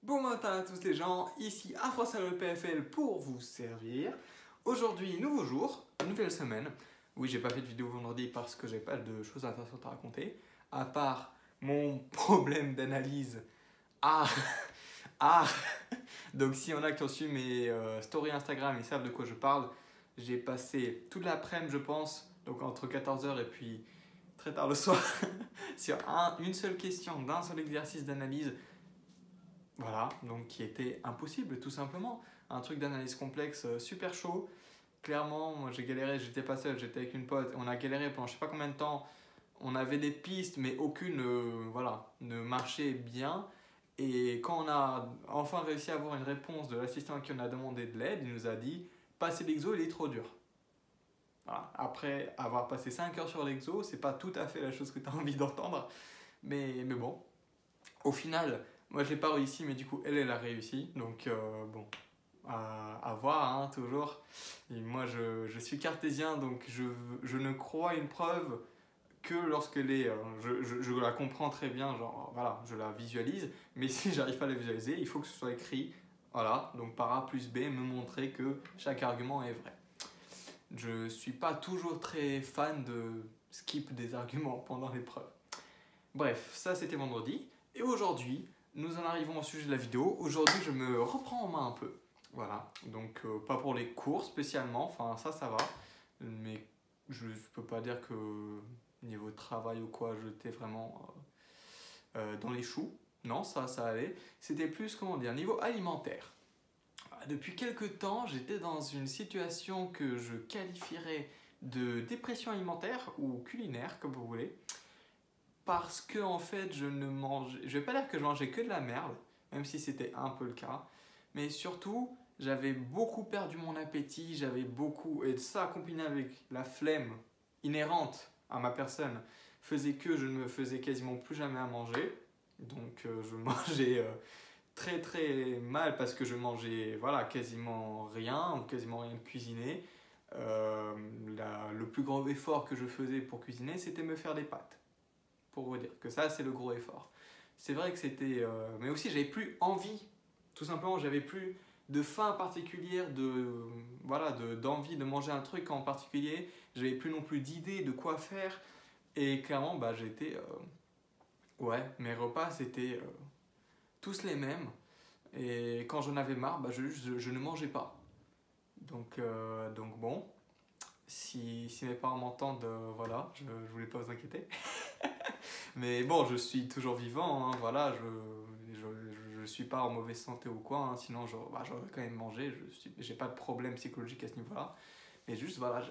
Bon matin à tous les gens, ici Afrosal le PFL pour vous servir. Aujourd'hui, nouveau jour, nouvelle semaine. Oui, j'ai pas fait de vidéo vendredi parce que j'ai pas de choses intéressantes à raconter, à part mon problème d'analyse. Ah, ah. Donc si on a qui ont su mes stories Instagram, ils savent de quoi je parle. J'ai passé toute l'après-midi, je pense, donc entre 14h et puis très tard le soir, sur une seule question d'un seul exercice d'analyse. Voilà, donc qui était impossible tout simplement. Un truc d'analyse complexe super chaud. Clairement, moi j'ai galéré, j'étais pas seul, j'étais avec une pote. On a galéré pendant je sais pas combien de temps. On avait des pistes, mais aucune voilà, ne marchait bien. Et quand on a enfin réussi à avoir une réponse de l'assistant à qui on a demandé de l'aide, il nous a dit passer l'exo, il est trop dur. Voilà. Après avoir passé 5 heures sur l'exo, c'est pas tout à fait la chose que tu as envie d'entendre. Mais bon, au final, moi je l'ai pas réussi, mais du coup elle a réussi. Donc bon, à voir hein, toujours. Et moi je suis cartésien, donc je ne crois une preuve que lorsqu'elle est. Je la comprends très bien, genre voilà, je la visualise. Mais si j'arrive pas à la visualiser, il faut que ce soit écrit. Voilà, donc par A plus B, me montrer que chaque argument est vrai. Je suis pas toujours très fan de skip des arguments pendant l'épreuve. Bref, ça c'était vendredi. Et aujourd'hui, nous en arrivons au sujet de la vidéo. Aujourd'hui, je me reprends en main un peu. Voilà, donc pas pour les cours spécialement, enfin ça va. Mais je peux pas dire que niveau travail ou quoi, j'étais vraiment dans les choux. Non, ça allait. C'était plus, comment dire, niveau alimentaire. Depuis quelques temps, j'étais dans une situation que je qualifierais de dépression alimentaire ou culinaire, comme vous voulez. Parce que en fait, je vais pas dire que je mangeais que de la merde, même si c'était un peu le cas, mais surtout, j'avais beaucoup perdu mon appétit, et ça combiné avec la flemme inhérente à ma personne, faisait que je ne me faisais quasiment plus jamais à manger. Donc je mangeais très très mal parce que je mangeais voilà, quasiment rien ou quasiment rien de cuisiné. Le plus gros effort que je faisais pour cuisiner, c'était me faire des pâtes. Pour vous dire que ça, c'est le gros effort. C'est vrai que c'était... mais aussi, j'avais plus envie. Tout simplement, j'avais plus de faim particulière, d'envie de manger un truc en particulier. J'avais plus non plus d'idée de quoi faire. Et clairement, bah, ouais, mes repas, c'était tous les mêmes. Et quand j'en avais marre, bah, je ne mangeais pas. Donc bon, si mes parents m'entendent, voilà, je voulais pas vous inquiéter. Mais bon, je suis toujours vivant, hein, voilà, je suis pas en mauvaise santé ou quoi, hein, sinon j'aurais quand même mangé, j'ai pas de problème psychologique à ce niveau-là. Mais juste, voilà,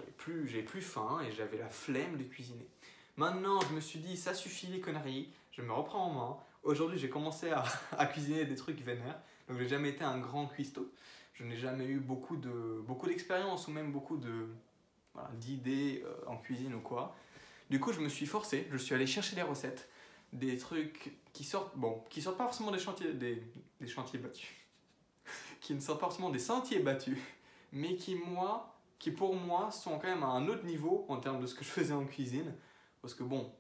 j'ai plus faim et j'avais la flemme de cuisiner. Maintenant, je me suis dit, ça suffit les conneries, je me reprends en main. Aujourd'hui, j'ai commencé à cuisiner des trucs vénères, donc j'ai jamais été un grand cuistot. Je n'ai jamais eu beaucoup d'expérience ou même voilà, d'idées en cuisine ou quoi. Du coup, je me suis forcé, je suis allé chercher des recettes, des trucs qui sortent pas forcément des chantiers battus, qui ne sortent pas forcément des sentiers battus, mais qui pour moi sont quand même à un autre niveau en termes de ce que je faisais en cuisine. Parce que bon,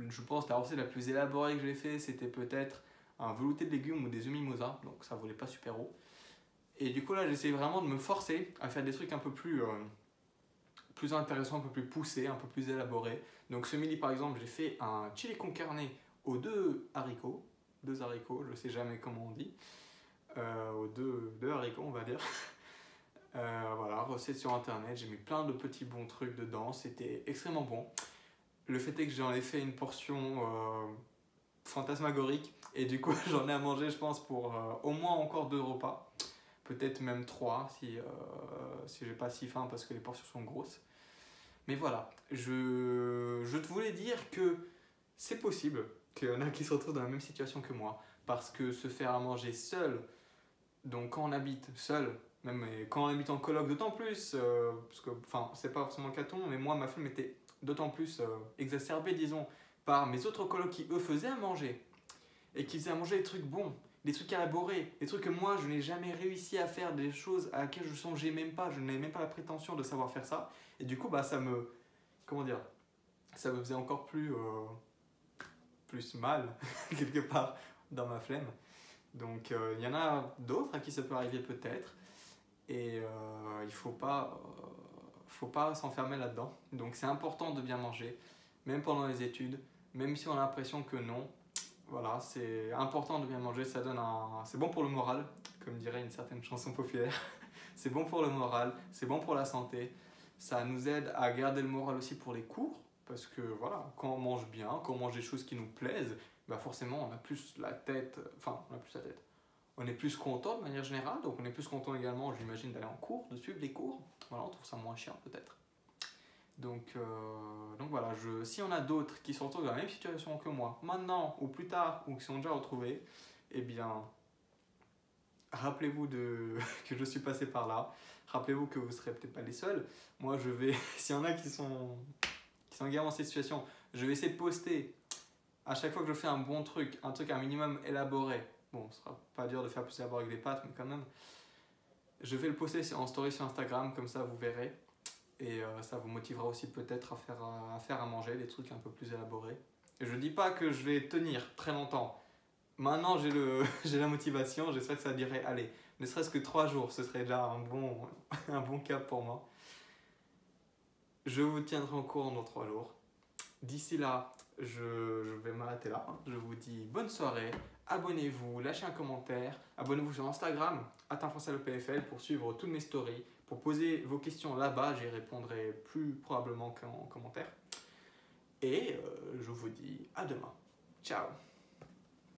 je pense que la recette la plus élaborée que j'ai fait, c'était peut-être un velouté de légumes ou des œufs mimosa, donc ça volait pas super haut. Et du coup là, j'essaie vraiment de me forcer à faire des trucs un peu plus intéressants, un peu plus poussés, un peu plus élaborés. Donc ce midi par exemple, j'ai fait un chili con carne aux deux haricots, je sais jamais comment on dit, aux deux haricots on va dire. Voilà, recette sur internet, j'ai mis plein de petits bons trucs dedans, c'était extrêmement bon. Le fait est que j'en ai fait une portion fantasmagorique et du coup j'en ai à manger je pense pour au moins encore 2 repas, peut-être même 3 si j'ai pas si faim parce que les portions sont grosses. Mais voilà, je te voulais dire que c'est possible qu'il y en a qui se retrouvent dans la même situation que moi, parce que se faire à manger seul, donc quand on habite seul, même quand on habite en coloc d'autant plus, parce que enfin c'est pas forcément le cas de tout le monde, mais moi ma femme était d'autant plus exacerbée disons par mes autres colocs qui eux faisaient à manger et qui faisaient à manger des trucs bons, des trucs élaborés, des trucs que moi je n'ai jamais réussi à faire, des choses à laquelle je songeais même pas, je n'avais même pas la prétention de savoir faire ça, et du coup bah ça me, comment dire, ça me faisait encore plus mal quelque part dans ma flemme. Donc il y en a d'autres à qui ça peut arriver peut-être. Et il faut pas s'enfermer là-dedans. Donc c'est important de bien manger, même pendant les études, même si on a l'impression que non. Voilà, c'est important de bien manger, c'est bon pour le moral, comme dirait une certaine chanson populaire. C'est bon pour le moral, c'est bon pour la santé. Ça nous aide à garder le moral aussi pour les cours, parce que voilà, quand on mange bien, quand on mange des choses qui nous plaisent, bah forcément on a plus la tête, enfin on a plus la tête. On est plus content de manière générale, donc on est plus content également, j'imagine, d'aller en cours, de suivre les cours. Voilà, on trouve ça moins chiant peut-être. Donc voilà, si on a d'autres qui se retrouvent dans la même situation que moi, maintenant ou plus tard, ou qui sont déjà retrouvés, eh bien, rappelez-vous que je suis passé par là. Rappelez-vous que vous ne serez peut-être pas les seuls. Moi, s'il y en a qui sont également dans cette situation, je vais essayer de poster à chaque fois que je fais un bon truc, un truc un minimum élaboré. Bon, ce sera pas dur de faire plus élaboré avec des pâtes, mais quand même. Je vais le poster en story sur Instagram, comme ça vous verrez. Et ça vous motivera aussi peut-être à faire à manger, des trucs un peu plus élaborés. Et je ne dis pas que je vais tenir très longtemps. Maintenant, j'ai la motivation, j'espère que ça dirait, allez, ne serait-ce que 3 jours, ce serait déjà un bon cap pour moi. Je vous tiendrai au courant dans 3 jours. D'ici là, je vais m'arrêter là. Je vous dis bonne soirée, abonnez-vous, lâchez un commentaire, abonnez-vous sur Instagram, @infosalepfl pour suivre toutes mes stories, pour poser vos questions là-bas, j'y répondrai plus probablement qu'en commentaire. Et je vous dis à demain. Ciao.